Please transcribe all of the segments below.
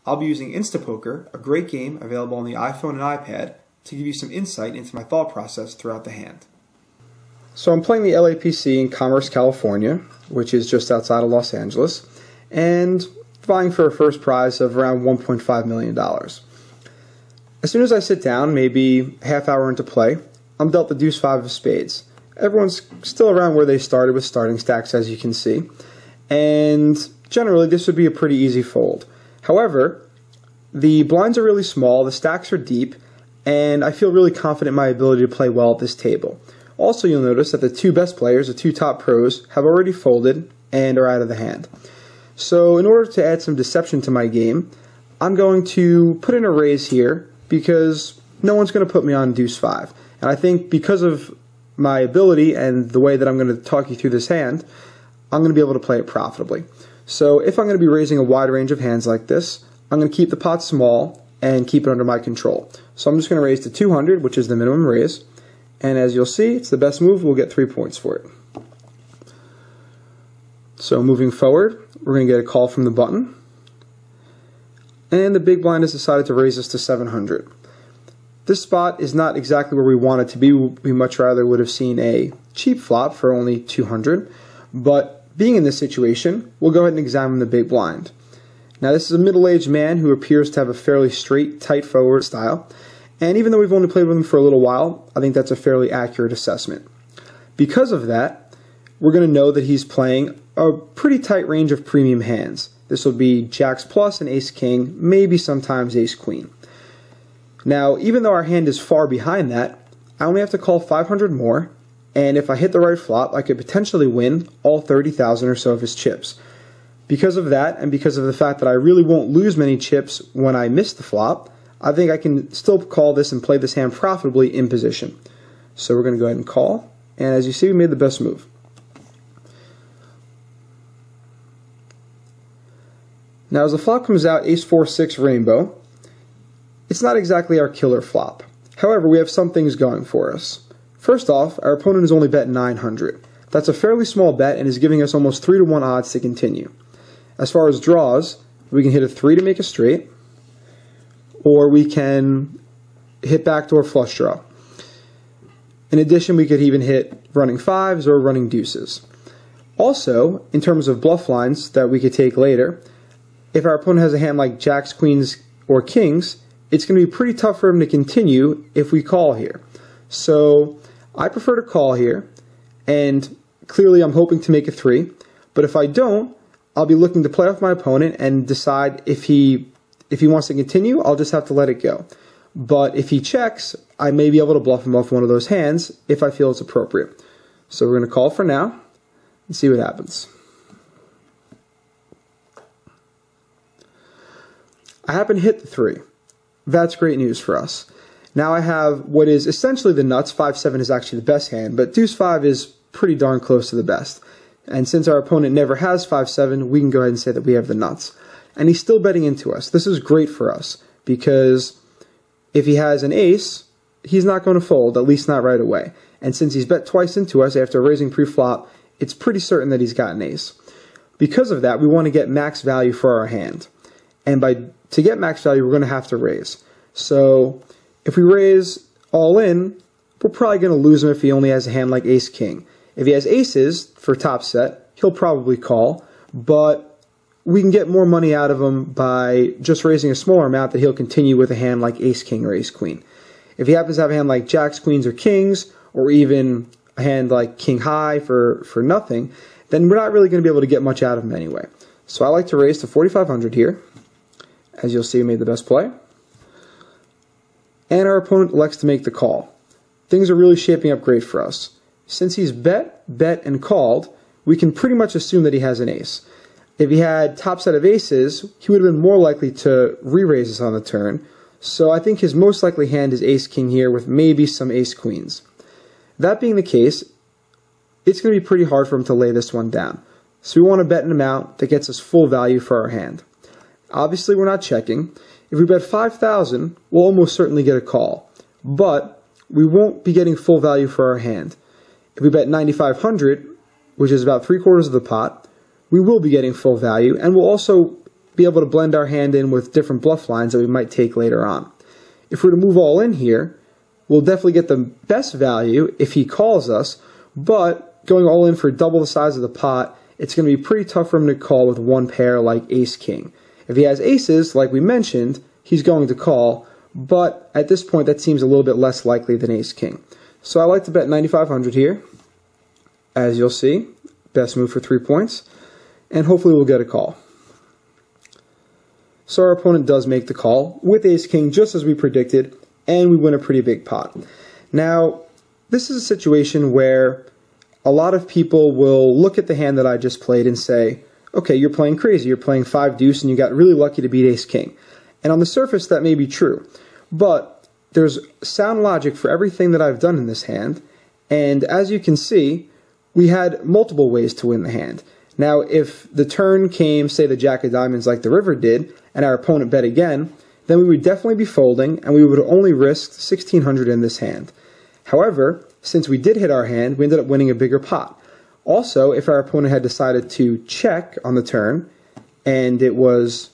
I'll be using Insta Poker, a great game available on the iPhone and iPad, to give you some insight into my thought process throughout the hand. So I'm playing the LAPC in Commerce, California, which is just outside of Los Angeles, and vying for a first prize of around $1.5 million. As soon as I sit down, maybe a half hour into play, I'm dealt the Deuce Five of spades. Everyone's still around where they started with starting stacks, as you can see, and generally this would be a pretty easy fold. However, the blinds are really small, the stacks are deep, and I feel really confident in my ability to play well at this table. Also, you'll notice that the two best players, the two top pros, have already folded and are out of the hand. So in order to add some deception to my game, I'm going to put in a raise here because no one's going to put me on Deuce Five. And I think because of my ability and the way that I'm going to talk you through this hand, I'm going to be able to play it profitably. So if I'm going to be raising a wide range of hands like this, I'm going to keep the pot small and keep it under my control. So I'm just going to raise to 200, which is the minimum raise. And as you'll see, it's the best move. We'll get 3 points for it. So moving forward, we're going to get a call from the button. And the big blind has decided to raise us to 700. This spot is not exactly where we want it to be. We much rather would have seen a cheap flop for only 200. But being in this situation, we'll go ahead and examine the big blind. Now this is a middle-aged man who appears to have a fairly straight, tight forward style. And even though we've only played with him for a little while, I think that's a fairly accurate assessment. Because of that, we're going to know that he's playing a pretty tight range of premium hands. This will be Jacks plus and Ace King, maybe sometimes Ace Queen. Now, even though our hand is far behind that, I only have to call 500 more, and if I hit the right flop, I could potentially win all 30,000 or so of his chips. Because of that, and because of the fact that I really won't lose many chips when I miss the flop, I think I can still call this and play this hand profitably in position. So we're going to go ahead and call, and as you see, we made the best move. Now as the flop comes out, Ace-4-6 Rainbow, it's not exactly our killer flop. However, we have some things going for us. First off, our opponent has only bet 900. That's a fairly small bet and is giving us almost 3-to-1 odds to continue. As far as draws, we can hit a 3 to make a straight, or we can hit backdoor flush draw. In addition, we could even hit running fives or running deuces. Also, in terms of bluff lines that we could take later, if our opponent has a hand like jacks, queens, or kings, it's going to be pretty tough for him to continue if we call here. So I prefer to call here, and clearly I'm hoping to make a 3, but if I don't, I'll be looking to play off my opponent and decide if he wants to continue, I'll just have to let it go. But if he checks, I may be able to bluff him off one of those hands if I feel it's appropriate. So we're going to call for now and see what happens. I happen to hit the 3. That's great news for us. Now I have what is essentially the nuts. 5-7 is actually the best hand, but Deuce 5 is pretty darn close to the best. And since our opponent never has 5-7, we can go ahead and say that we have the nuts. And he's still betting into us. This is great for us because if he has an ace, he's not going to fold, at least not right away. And since he's bet twice into us after raising pre-flop, it's pretty certain that he's got an ace. Because of that, we want to get max value for our hand. And to get max value, we're going to have to raise. So if we raise all in, we're probably going to lose him if he only has a hand like ace-king. If he has aces for top set, he'll probably call, but we can get more money out of him by just raising a smaller amount that he'll continue with a hand like ace-king or ace-queen. If he happens to have a hand like jacks, queens, or kings, or even a hand like king-high for nothing, then we're not really going to be able to get much out of him anyway. So I like to raise to 4,500 here. As you'll see, we made the best play. And our opponent elects to make the call. Things are really shaping up great for us. Since he's bet, and called, we can pretty much assume that he has an ace. If he had top set of aces, he would have been more likely to re-raise us on the turn. So I think his most likely hand is ace-king here with maybe some ace-queens. That being the case, it's going to be pretty hard for him to lay this one down. So we want to bet an amount that gets us full value for our hand. Obviously, we're not checking. If we bet 5,000, we'll almost certainly get a call. But we won't be getting full value for our hand. If we bet 9,500, which is about 3/4 of the pot, we will be getting full value, and we'll also be able to blend our hand in with different bluff lines that we might take later on. If we're to move all in here, we'll definitely get the best value if he calls us, but going all in for double the size of the pot, it's going to be pretty tough for him to call with one pair like ace-king. If he has aces, like we mentioned, he's going to call, but at this point that seems a little bit less likely than ace-king. So I like to bet 9,500 here. As you'll see, best move for 3 points, and hopefully we'll get a call. So our opponent does make the call with ace-king just as we predicted, and we win a pretty big pot. Now, this is a situation where a lot of people will look at the hand that I just played and say, okay, you're playing crazy, you're playing 5 deuce and you got really lucky to beat ace-king. And on the surface that may be true, but there's sound logic for everything that I've done in this hand, and as you can see, we had multiple ways to win the hand. Now, if the turn came, say, the jack of diamonds like the river did, and our opponent bet again, then we would definitely be folding, and we would have only risked 1,600 in this hand. However, since we did hit our hand, we ended up winning a bigger pot. Also, if our opponent had decided to check on the turn, and it was,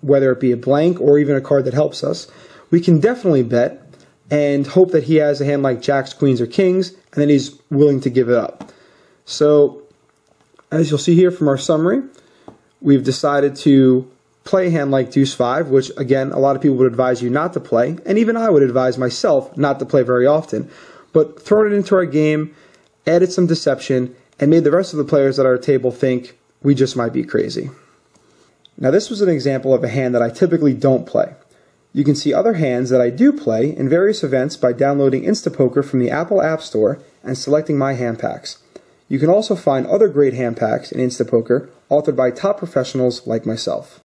whether it be a blank or even a card that helps us, we can definitely bet and hope that he has a hand like jacks, queens, or kings, and then he's willing to give it up. So, as you'll see here from our summary, we've decided to play a hand like Deuce Five, which again, a lot of people would advise you not to play, and even I would advise myself not to play very often, but thrown it into our game, added some deception, and made the rest of the players at our table think we just might be crazy. Now this was an example of a hand that I typically don't play. You can see other hands that I do play in various events by downloading Insta Poker from the Apple App Store and selecting my hand packs. You can also find other great hand packs in Insta Poker authored by top professionals like myself.